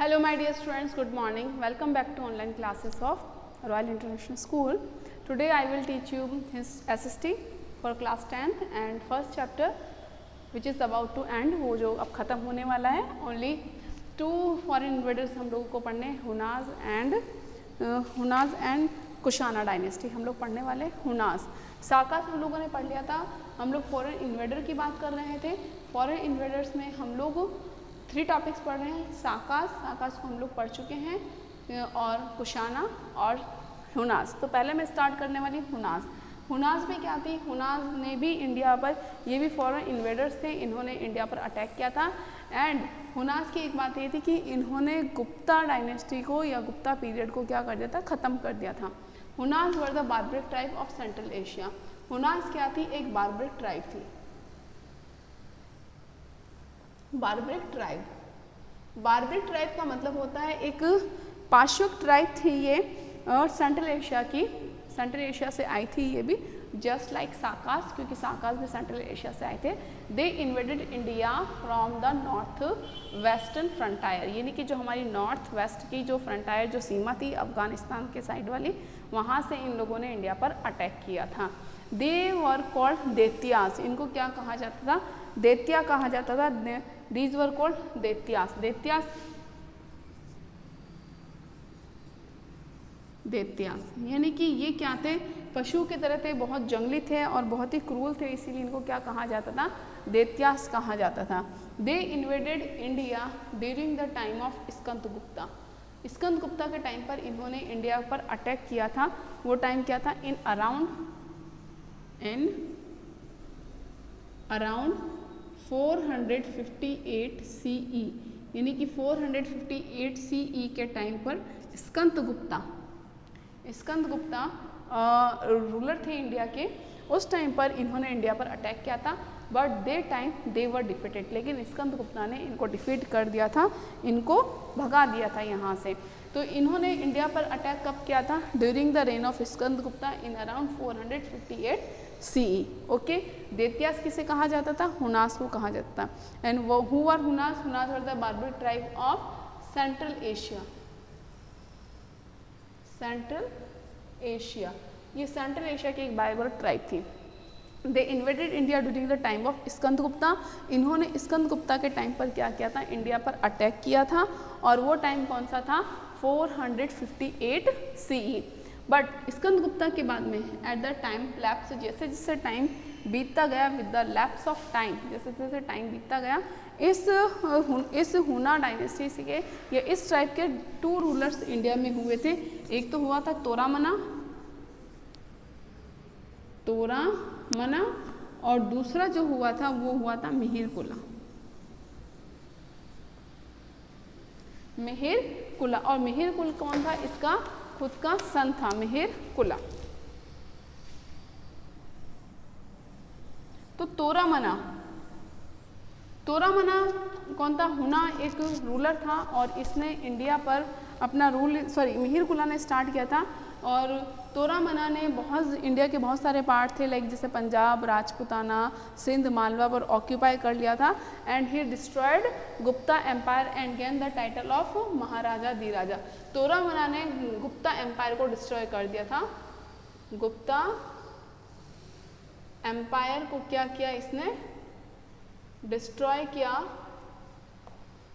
Hello my dear students, good morning. Welcome back to online classes of Royal International School. Today I will teach you his SST for class 10th and first chapter which is about to end, वो जो अब ख़त्म होने वाला है. Only 2 foreign invaders हम लोगों को पढ़ने, हुनाज एंड कुशाना डायनेस्टी हम लोग पढ़ने वाले. हुनाज साकास हम लोगों ने पढ़ लिया था. हम लोग फॉरेन इन्वेडर की बात कर रहे थे. फॉरेन इन्वेडर्स में हम लोग 3 टॉपिक्स पढ़ रहे हैं. साकास को हम लोग पढ़ चुके हैं और कुशाना और हुनाज. तो पहले मैं स्टार्ट करने वाली हुनाज. हुनाज में क्या थी? हुनाज ने भी इंडिया पर, ये भी फॉरेन इन्वेडर्स थे, इन्होंने इंडिया पर अटैक किया था. एंड हुनाज की एक बात ये थी कि इन्होंने गुप्ता डायनेस्टी को या गुप्ता पीरियड को क्या कर दिया था? ख़त्म कर दिया था. हुनाज वर the barbaric tribe of central Asia. Hunas क्या थी? एक बार्बरिक ट्राइब थी. बार्बरिक ट्राइब, बार्बरिक ट्राइब का मतलब होता है एक पाशुक ट्राइब थी ये, और सेंट्रल एशिया से आई थी ये भी, जस्ट लाइक साकास, क्योंकि साकास भी सेंट्रल एशिया से आए थे. They invaded India from the north western frontier, यानी कि जो हमारी नॉर्थ वेस्ट की जो फ्रंटायर जो सीमा थी अफगानिस्तान के साइड वाली, वहाँ से इन लोगों ने इंडिया पर अटैक किया था. दे वर कॉल्ड दैत्यास. इनको क्या कहा जाता था? दैत्या कहा जाता था. These were called दैत्यास. दैत्यास यानी कि ये क्या थे? पशु की तरह थे, बहुत जंगली थे और बहुत ही क्रूर थे, इसीलिए इनको क्या कहा जाता था? दैत्यास कहा जाता था. They invaded India during the time of Skandagupta. Skandagupta के टाइम पर इन्होंने इंडिया पर अटैक किया था. वो टाइम क्या था? इन अराउंड 458 CE, यानी कि 458 CE के टाइम पर स्कंदगुप्ता रूलर थे इंडिया के. उस टाइम पर इन्होंने इंडिया पर अटैक किया था, but they time they were defeated. लेकिन स्कंदगुप्ता ने इनको डिफीट कर दिया था, इनको भगा दिया था यहाँ से. तो इन्होंने इंडिया पर अटैक कब किया था? During the reign of Skandagupta in around 458 CE. Okay. Daityas किसे कहा जाता था? हुनास को कहा जाता था. एंड वो who are Hunas? Hunas were the barbaric tribe of central Asia. ये सेंट्रल एशिया की एक बार्बरिक ट्राइब थी. They invaded India during the time of Skandagupta. इन्होंने स्कंदगुप्ता के टाइम पर क्या किया था? इंडिया पर अटैक किया था. और वो टाइम कौन सा था? 458 CE. बट स्कंदगुप्ता के बाद में एट द टाइम लैप्स, जैसे जैसे टाइम बीतता गया, with the lapse of time, जैसे जैसे टाइम बीतता गया, इस हुना डायनेस्टी के या इस ट्राइब के 2 रूलर्स इंडिया में हुए थे. एक तो हुआ था तोरामना, और दूसरा जो हुआ था वो हुआ था मिहिरकुला. और मिहिरकुल कौन था? इसका खुद का सन था मिहिरकुला. तो तोरामना कौन था? हुना एक रूलर था और इसने इंडिया पर अपना मिहिरकुला ने स्टार्ट किया था. और तोरामना ने इंडिया के बहुत सारे पार्ट थे, लाइक जैसे पंजाब, राजपुताना, सिंध, मालवा पर ऑक्यूपाई कर लिया था. And he destroyed Gupta empire and gain the title of Maharaja Dhiraja. Toramana ने गुप्ता एम्पायर को डिस्ट्रॉय कर दिया था. गुप्ता एम्पायर को क्या किया इसने? डिस्ट्रॉय किया.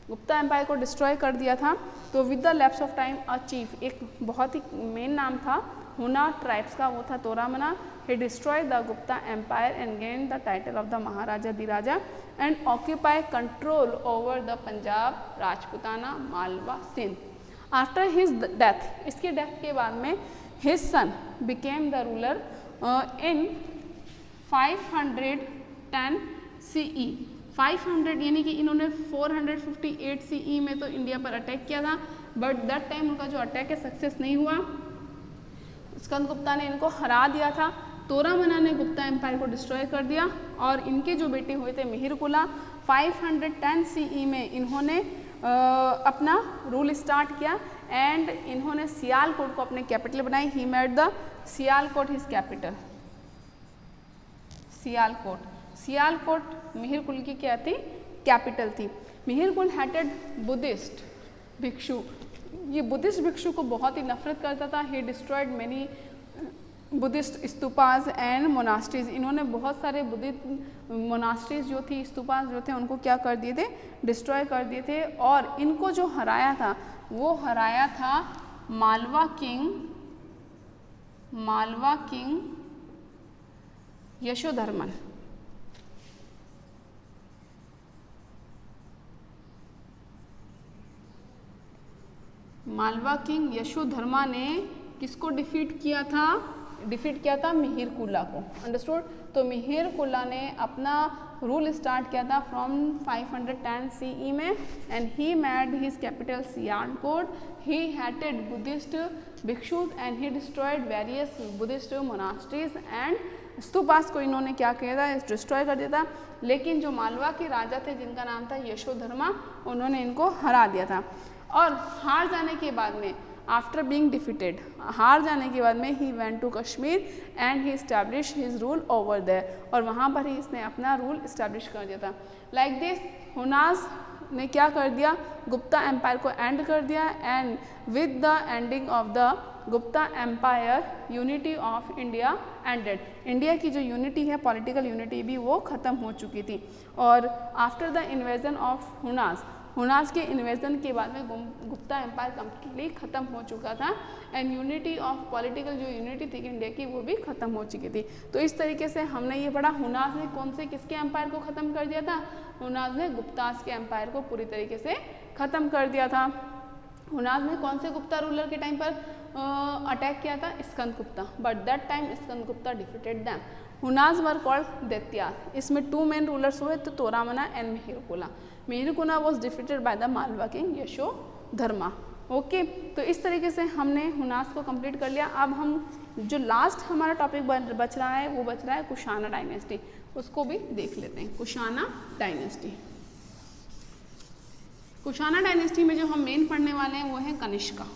गुप्ता एम्पायर को डिस्ट्रॉय कर दिया था. तो with the lapse of time a chief, एक बहुत ही मेन नाम था हुना ट्राइब्स का, वो था Toramana. He destroy the Gupta empire and gain the title of the Maharaja Dhiraja and occupy control over the Punjab, Rajputana, Malwa, Sindh. After his death, इसके डेथ के बाद में his son became the ruler in 510 CE. 500 यानी कि इन्होंने 458 CE में तो इंडिया पर अटैक किया था, बट दैट टाइम उनका जो अटैक है सक्सेस नहीं हुआ. स्कंदगुप्ता ने इनको हरा दिया था. तोरामना ने गुप्ता एम्पायर को डिस्ट्रॉय कर दिया. और इनके जो बेटे हुए थे मिहिरकुला, 510 CE में इन्होंने अपना रूल स्टार्ट किया. एंड इन्होंने सियालकोट को अपने कैपिटल बनाई. He made the Sialkot his capital. Sialkot Mihirakula की क्या थी? कैपिटल थी. मिहिरकुल हैटेड बुद्धिस्ट भिक्षु, ये बुद्धिस्ट भिक्षु को बहुत ही नफरत करता था। He destroyed many Buddhist stupas and monasteries, इन्होंने बहुत सारे बुद्धिस्ट मोनास्ट्रीज जो थी, स्तूपाज जो थे, उनको क्या कर दिए थे, डिस्ट्रॉय कर दिए थे। और इनको जो हराया था वो हराया था मालवा किंग यशोधर्मन। मालवा किंग यशोधर्मा ने किसको डिफीट किया था? डिफीट किया था मिहिर कुल्ला को। अंडरस्टूड? तो मिहिर कुल्ला ने अपना रूल स्टार्ट किया था फ्रॉम 510 CE में and he made his capital Sialkot. He hated Buddhist bhikshus and he destroyed various Buddhist monasteries and stupas को इन्होंने क्या किया था, डिस्ट्रॉय कर दिया था। लेकिन जो मालवा के राजा थे जिनका नाम था यशोधर्मा, उन्होंने इनको हरा दिया था। और हार जाने के बाद में, आफ्टर बीइंग डिफीटेड, हार जाने के बाद में he went to Kashmir and he establish his rule over there, और वहाँ पर ही इसने अपना रूल इस्टेब्लिश कर दिया था। लाइक दिस हुनास ने क्या कर दिया, गुप्ता एम्पायर को एंड कर दिया and with the ending of the Gupta empire unity of India ended. India की जो यूनिटी है, पॉलिटिकल यूनिटी भी वो ख़त्म हो चुकी थी। और after the invasion of Huns के इन्वेजन के बाद में गुप्ता एम्पायर कम्प्लीटली ख़त्म हो चुका था एंड यूनिटी ऑफ पॉलिटिकल जो यूनिटी थी इंडिया की वो भी ख़त्म हो चुकी थी। तो इस तरीके से हमने ये पढ़ा, हुनास ने कौन से किसके एम्पायर को ख़त्म कर दिया था? हुनास ने गुप्तास के एम्पायर को पूरी तरीके से ख़त्म कर दिया था। हुनास ने कौन से गुप्ता रूलर के टाइम पर अटैक किया था? Skandagupta, but that time Skandagupta defeated them. Hunas were called Daityas. इसमें 2 मेन रूलर्स हुए, तो Toramana and Mihirakula. Mihirakula was defeated by the Malwa king Yashodharma. Okay, तो इस तरीके से हमने हुनास को कंप्लीट कर लिया। अब हम जो लास्ट हमारा टॉपिक बच रहा है वो बच रहा है कुशाना डायनेस्टी, उसको भी देख लेते हैं। कुशाना डायनेस्टी, कुशाना डायनेस्टी में जो हम मेन पढ़ने वाले हैं वो है कनिष्का।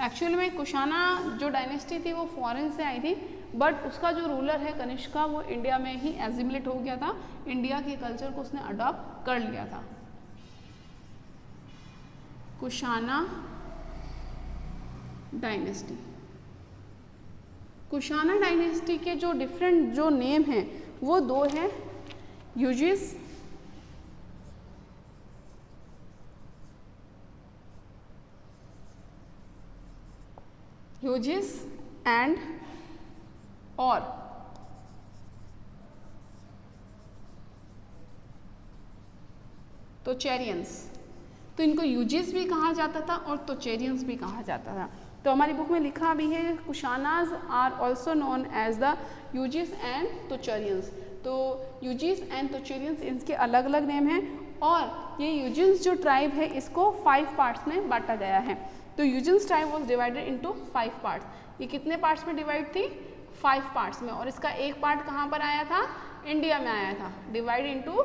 एक्चुअल में कुशाना जो डायनेस्टी थी वो फॉरेन से आई थी, बट उसका जो रूलर है कनिष्का वो इंडिया में ही एजिमुलेट हो गया था, इंडिया के कल्चर को उसने अडॉप्ट कर लिया था। कुशाना डायनेस्टी, कुशाना डायनेस्टी के जो डिफरेंट जो नेम हैं वो 2 हैं, यूजिस एंड और तोचेरियंस। तो इनको यूजिस भी कहा जाता था और तोचेरियंस भी कहा जाता था। तो हमारी बुक में लिखा भी है Kushanas are also known as the Yuezhi and Tocharians. तो यूजिस एंड तोचेरियंस इनके अलग अलग नेम हैं और ये यूजिन्स जो ट्राइब है इसको 5 पार्ट्स में बांटा गया है। तो यूजिन्स tribe was divided into 5 parts. ये कितने पार्ट्स में डिवाइड थी? 5 पार्ट्स में, और इसका एक पार्ट कहाँ पर आया था? इंडिया में आया था, डिवाइड इंटू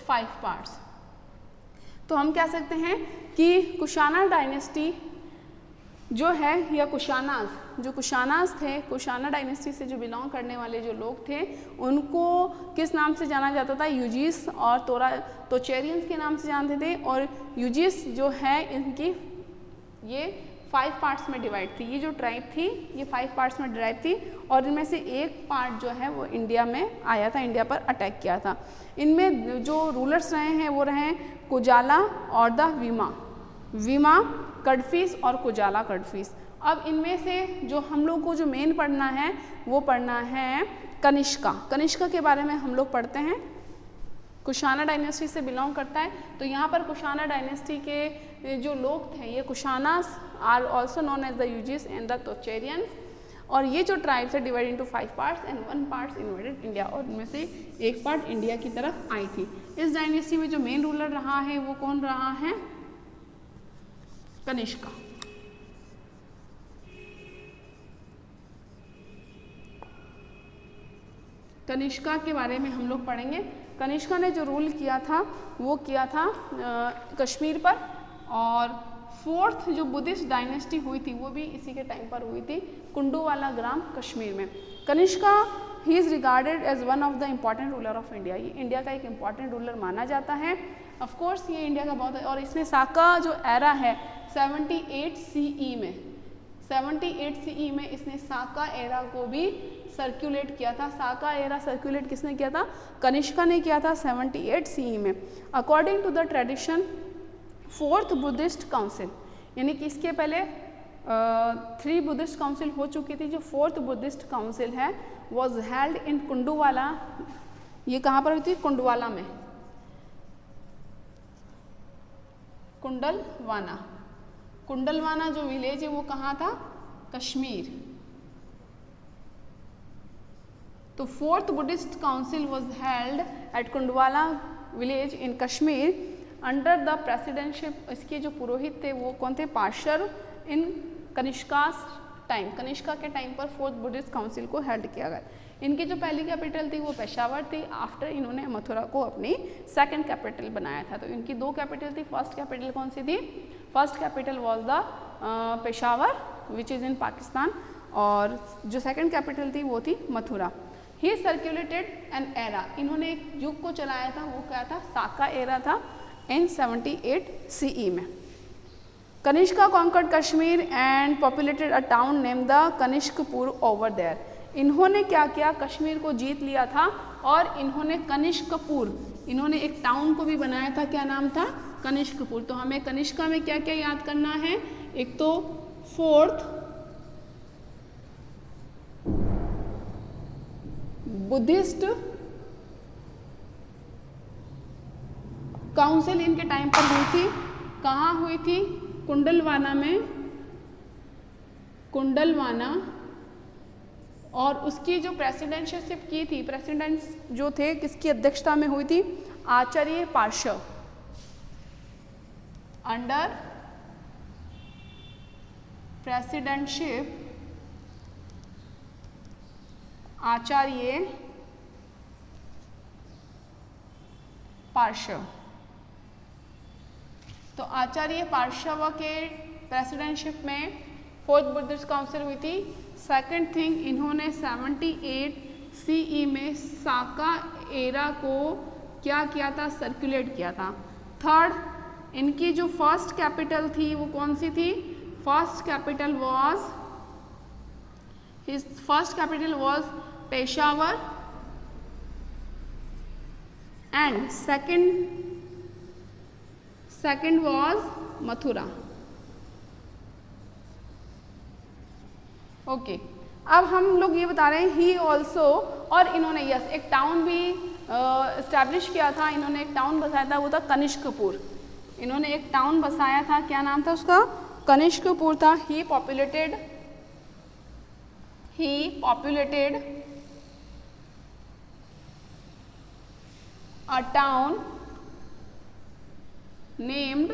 5 पार्ट्स। तो हम कह सकते हैं कि कुशाना डायनेस्टी जो है या कुशानाज, जो कुशानाज थे, कुशाना डायनेस्टी से जो बिलोंग करने वाले जो लोग थे उनको किस नाम से जाना जाता था? यूजिस और तोचेरियंस के नाम से जानते थे। और यूजिस जो है इनकी ये 5 पार्ट्स में डिवाइड थी। ये जो ट्राइब थी ये 5 पार्ट्स में डिवाइड थी और इनमें से एक पार्ट जो है वो इंडिया में आया था, इंडिया पर अटैक किया था। इनमें जो रूलर्स रहे हैं वो रहे कुजाला और द वीमा कडफीस और कुजाला कडफीस। अब इनमें से जो हम लोग को जो मेन पढ़ना है वो पढ़ना है कनिष्का। कनिष्का के बारे में हम लोग पढ़ते हैं, कुशाना डायनेस्टी से बिलोंग करता है। तो यहाँ पर कुशाना डायनेस्टी के जो लोग थे ये Kushanas are also known as the Yuezhi and the Tocharians. और ये जो ट्राइब्स है divide into 5 parts and 1 part invaded India, और इनमें से एक पार्ट इंडिया की तरफ आई थी। इस डायनेस्टी में जो मेन रूलर रहा है वो कौन रहा है? कनिष्का। कनिष्का के बारे में हम लोग पढ़ेंगे। कनिष्का ने जो रूल किया था वो किया था कश्मीर पर, और 4th जो बुद्धिस्ट डायनेस्टी हुई थी वो भी इसी के टाइम पर हुई थी, कुंडू वाला ग्राम कश्मीर में। Kanishka he is regarded as one of the important ruler of India, ये इंडिया का एक इम्पॉर्टेंट रूलर माना जाता है। ऑफ कोर्स ये इंडिया का बहुत, और इसने साका जो एरा है 78 CE में, 78 CE में इसने साका एरा को भी सर्कुलेट किया था। साका एरा सर्कुलेट किसने किया था? कनिष्का ने किया था 78 CE में। According to the tradition fourth Buddhist council, यानी कि इसके पहले 3 बुद्धिस्ट काउंसिल हो चुकी थी, जो फोर्थ बुद्धिस्ट काउंसिल है वॉज हेल्ड इन कुंडुवाला। ये कहाँ पर हुई थी? कुंडवाला में, कुंडलवाना। कुंडलवाना जो विलेज है वो कहाँ था? कश्मीर। तो fourth Buddhist council was held at Kundalvana village in Kashmir under the presidentship. इसके जो पुरोहित थे वो कौन थे? पार्शर। इन कनिष्कास टाइम, कनिष्का के टाइम पर फोर्थ बुद्धिस्ट काउंसिल को हेल्ड किया गया। इनकी जो पहली कैपिटल थी वो पेशावर थी। आफ्टर इन्होंने मथुरा को अपनी सेकंड कैपिटल बनाया था। तो इनकी 2 कैपिटल थी। फर्स्ट कैपिटल कौन सी थी? First capital was the Peshawar which is in Pakistan, और जो सेकंड कैपिटल थी वो थी मथुरा। ही सर्कुलेटेड एन एरा, इन्होंने एक युग को चलाया था, वो क्या था? साका एरा था इन 78 CE में। Kanishka conquered Kashmir and populated a town name the Kanishkapur over there. इन्होंने क्या किया? कश्मीर को जीत लिया था और इन्होंने कनिष्कपुर, इन्होंने एक टाउन को भी बनाया था। क्या नाम था? कनिष्कपुर। तो हमें कनिष्का में क्या क्या याद करना है? एक तो फोर्थ बुद्धिस्ट काउंसिल इनके टाइम पर हुई थी। कहाँ हुई थी? कुंडलवाना में, कुंडलवाना। और उसकी जो प्रेसिडेंटशिप की थी, प्रेसिडेंट्स जो थे किसकी अध्यक्षता में हुई थी? आचार्य पार्श्व, अंडर प्रेसिडेंटशिप आचार्य पार्श्व। तो आचार्य पार्श्व के प्रेसिडेंटशिप में फोर्थ बुद्धिस्ट काउंसिल हुई थी। सेकंड थिंग, इन्होंने 78 CE में साका एरा को क्या किया था? सर्कुलेट किया था। थर्ड, इनकी जो फर्स्ट कैपिटल थी वो कौन सी थी? First capital was, his first capital was Peshawar and second was Mathura. Okay, अब हम लोग ये बता रहे हैं ही ऑल्सो, और इन्होंने यस एक टाउन भी इस्टेब्लिश किया था। इन्होंने एक टाउन बसाया था, वो था कनिष्कपुर। इन्होंने एक टाउन बसाया था, क्या नाम था उसका? कनिष्कपुर था। ही populated a town named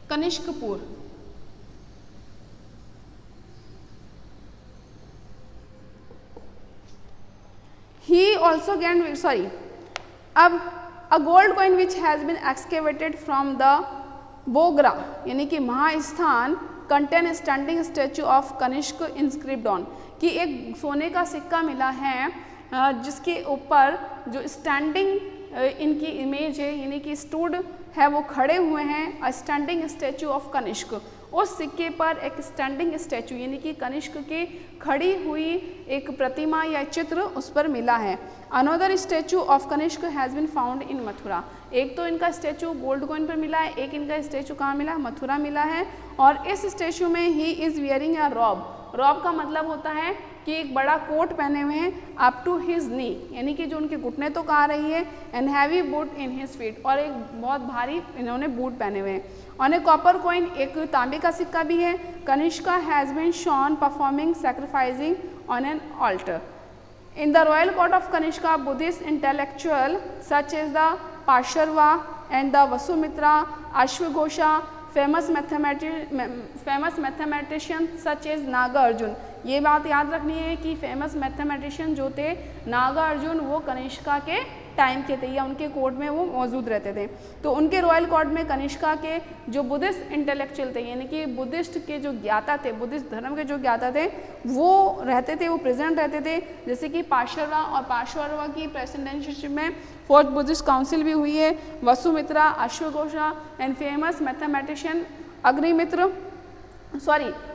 Kanishkapur. He also gained, अब a gold coin which has been excavated from the Bogra यानी कि Mahasthan contain a standing statue of Kanishk inscribed on, कि एक सोने का सिक्का मिला है जिसके ऊपर जो स्टैंडिंग इनकी इमेज है, यानी कि स्टूड है, वो खड़े हुए हैं। A standing statue of Kanishka, उस सिक्के पर एक स्टैंडिंग स्टैचू यानी कि कनिष्क की खड़ी हुई एक प्रतिमा या चित्र उस पर मिला है। Another statue of Kanishka has been found in Mathura, एक तो इनका स्टैचू गोल्ड कॉइन पर मिला है, एक इनका स्टैचू कहाँ मिला? मथुरा मिला है। और इस स्टैचू में ही is wearing a robe, robe का मतलब होता है कि एक बड़ा कोट पहने हुए हैं अप टू हिज नी, यानी कि जो उनके घुटने तो आ रही है, and heavy boot in his feet, और एक बहुत भारी इन्होंने बूट पहने हुए हैं। ऑन ए कॉपर कॉइन, एक तांबे का सिक्का भी है। Kanishka has been shown performing sacrificing on an altar. In the royal court of Kanishka, Buddhist intellectual such as the Parshva and the Vasumitra, अश्वघोषा, famous mathematician such as Nagarjuna. ये बात याद रखनी है कि फेमस मैथमेटिशियन जो थे नागार्जुन, वो कनिष्का के टाइम के थे या उनके कोर्ट में वो मौजूद रहते थे। तो उनके रॉयल कोर्ट में कनिष्का के जो बुद्धिस्ट इंटेलेक्चुअल थे, यानी कि बुद्धिस्ट के जो ज्ञाता थे, बुद्धिस्ट धर्म के जो ज्ञाता थे वो रहते थे, वो प्रेजेंट रहते थे। जैसे कि पाशरवा और पाशरवा की प्रेसिडेंटशिप में फोर्थ बुद्धिस्ट काउंसिल भी हुई है। वसुमित्रा, अश्वघोषा and famous mathematician Agnimitra,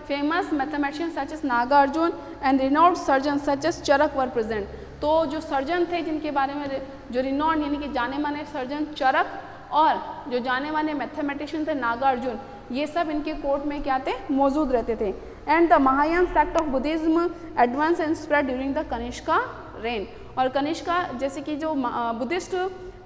famous mathematicians such as Nagarjuna and renowned surgeons such as Charak were present। तो जो सर्जन थे जिनके बारे में जो रिनॉन्ड यानी कि जाने माने सर्जन चरक और जो जाने माने मैथमेटिशियन थे नागार्जुन, ये सब इनके कोर्ट में क्या थे, मौजूद रहते थे। And the Mahayana sect of Buddhism advance and spread during the Kanishka rain. और कनिष्का जैसे कि जो बुद्धिस्ट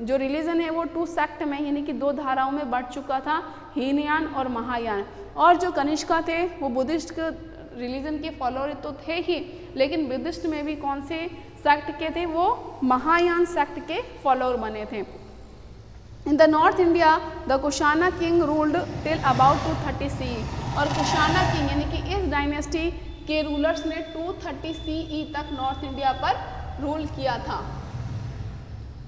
जो रिलीजन है वो 2 सेक्ट में यानी कि 2 धाराओं में बढ़ चुका था, हीनयान और महायान। और जो कनिष्का थे वो बुद्धिस्ट रिलीजन के फॉलोअर तो थे ही, लेकिन बुद्धिस्ट में भी कौन से सेक्ट के थे, वो महायान सेक्ट के फॉलोअर बने थे। In the north India the Kushana king ruled till about 230 CE। और कुशाना किंग यानी कि इस डायनेस्टी के रूलर्स ने 230 CE तक नॉर्थ इंडिया पर रूल किया था।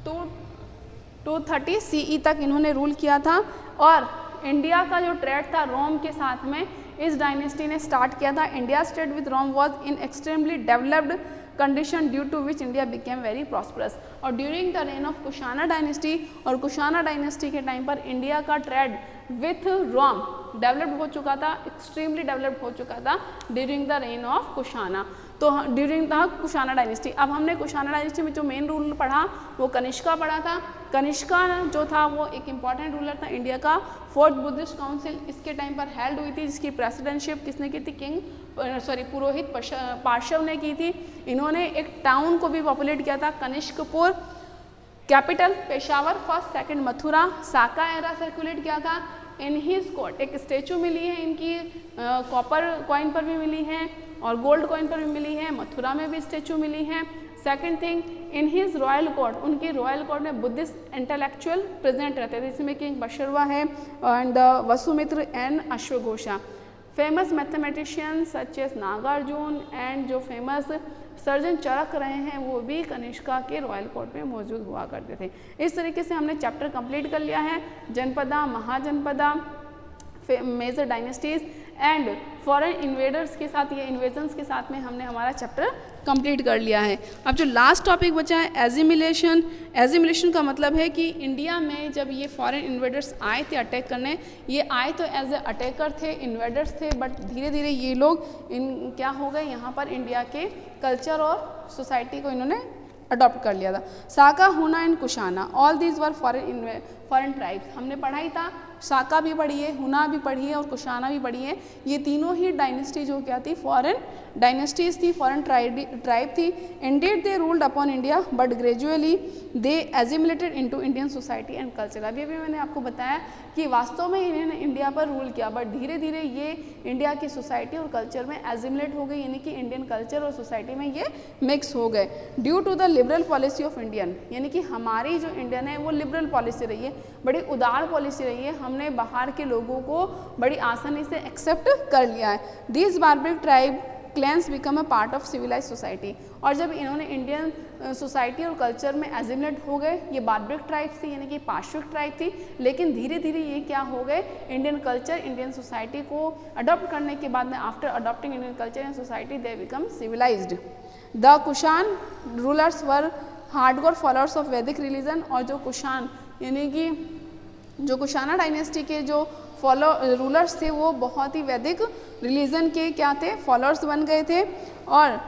230 CE तक इन्होंने रूल किया था। और इंडिया का जो ट्रेड था रोम के साथ में इस डायनेस्टी ने स्टार्ट किया था। India trade with Rome was in extremely developed condition due to which India became very prosperous. और during the reign of Kushana dynasty, और कुशाना डायनेस्टी के टाइम पर इंडिया का ट्रेड विथ रोम डेवलप्ड हो चुका था, एक्सट्रीमली डेवलप्ड हो चुका था during the reign of Kushana. तो ड्यूरिंग द कुशाना डायनेस्टी, अब हमने कुशाना डायनेस्टी में जो मेन रूल पढ़ा वो कनिष्का पढ़ा था। कनिष्का जो था वो एक इम्पॉर्टेंट रूलर था इंडिया का। फोर्थ बुद्धिस्ट काउंसिल इसके टाइम पर हेल्ड हुई थी, जिसकी प्रेसिडेंटशिप किसने की थी, पुरोहित पार्श्व ने की थी। इन्होंने एक टाउन को भी पॉपुलेट किया था, Kanishkapur, capital Peshawar, first second Mathura, Saka era circulate किया था। इन हिज कोर्ट एक स्टेचू मिली है इनकी, कॉपर कॉइन पर भी मिली है और गोल्ड कॉइन पर भी मिली है, मथुरा में भी स्टेचू मिली है। Second thing, in his royal court, उनके रॉयल कोर्ट में बुद्धिस्ट इंटेलेक्चुअल प्रेजेंट रहते थे, जिसमें किंग बशरवा है एंड वसुमित्र एंड अश्वघोषा। Famous mathematician such as Nagarjuna and जो फेमस सर्जन चरक रहे हैं वो भी कनिष्का के रॉयल कोर्ट में मौजूद हुआ करते थे। इस तरीके से हमने चैप्टर कंप्लीट कर लिया है। Janapada, mahajanapada, major dynasties and foreign invaders के साथ, ये इन्वेजन्स के साथ में हमने हमारा चैप्टर कंप्लीट कर लिया है। अब जो लास्ट टॉपिक बचा है एजिमिलेशन। एजिमिलेशन का मतलब है कि इंडिया में जब ये फॉरेन इन्वेडर्स आए थे अटैक करने, ये आए तो एज ए अटैकर थे, इन्वेडर्स थे, बट धीरे धीरे ये लोग क्या हो गए, यहाँ पर इंडिया के कल्चर और सोसाइटी को इन्होंने अडॉप्ट कर लिया था। साका, हुना and Kushana, all these were foreign tribes. हमने पढ़ाई था, साका भी पढ़ी है, हुना भी पढ़ी है और कुशाना भी पढ़ी है। ये तीनों ही डायनेस्टी जो क्या थी, फॉरेन डायनेस्टीज थी, फॉरेन ट्राइब थी। Indeed they ruled upon India but gradually they assimilated into Indian society and culture. अभी मैंने आपको बताया कि वास्तव में इन्होंने इंडिया पर रूल किया, बट धीरे धीरे ये इंडिया की सोसाइटी और कल्चर में एजिमुलेट हो गई, यानी कि इंडियन कल्चर और सोसाइटी में ये मिक्स हो गए। Due to the liberal policy of Indian, यानी कि हमारी जो इंडियन है वो लिबरल पॉलिसी रही है, बड़ी उदार पॉलिसी रही है, हमने बाहर के लोगों को बड़ी आसानी से एक्सेप्ट कर लिया है। This barbaric tribe clans become a part of civilize society. और जब इन्होंने इंडियन सोसाइटी और कल्चर में एजिमुलेट हो गए, ये बार्बरिक ट्राइब थी यानी कि पार्श्विक ट्राइब थी, लेकिन धीरे धीरे ये क्या हो गए, इंडियन कल्चर इंडियन सोसाइटी को अडॉप्ट करने के बाद में after adopting Indian culture and society they become civilized. The Kushan rulers were hardcore followers of Vedic religion. और जो कुशान यानी कि जो कुशाना डायनेस्टी के जो रूलर्स थे वो बहुत ही वैदिक रिलीजन के क्या थे, फॉलोअर्स बन गए थे। और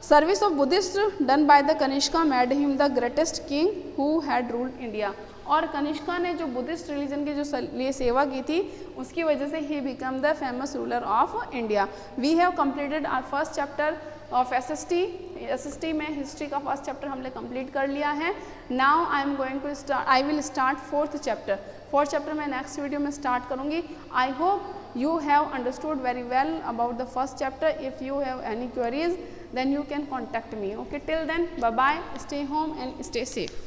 service of Buddhist done by the Kanishka made him the greatest king who had ruled India. और कनिष्का ने जो बुद्धिस्ट रिलीजन के जो लिए सेवा की थी उसकी वजह से ही become the famous ruler of India. We have completed our first chapter of SST में हिस्ट्री का फर्स्ट चैप्टर हमने कंप्लीट कर लिया है। Now I will start fourth chapter. Fourth chapter मैं नेक्स्ट वीडियो में स्टार्ट करूँगी। I hope you have understood very well about the first chapter. If you have any queries then you can contact me. Okay, till then, bye bye, stay home and stay safe.